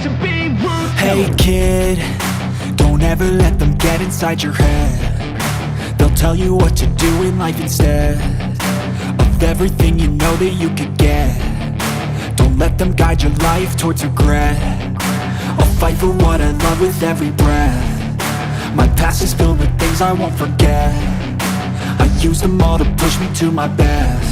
chance to be rude. Hey kid, don't ever let them get inside your head. They'll tell you what to do in life instead of everything you know that you could get. Don't let them guide your life towards regret. I'll fight for what I love with every breath. My past is filled with things I won't forget. I use them all to push me to my best.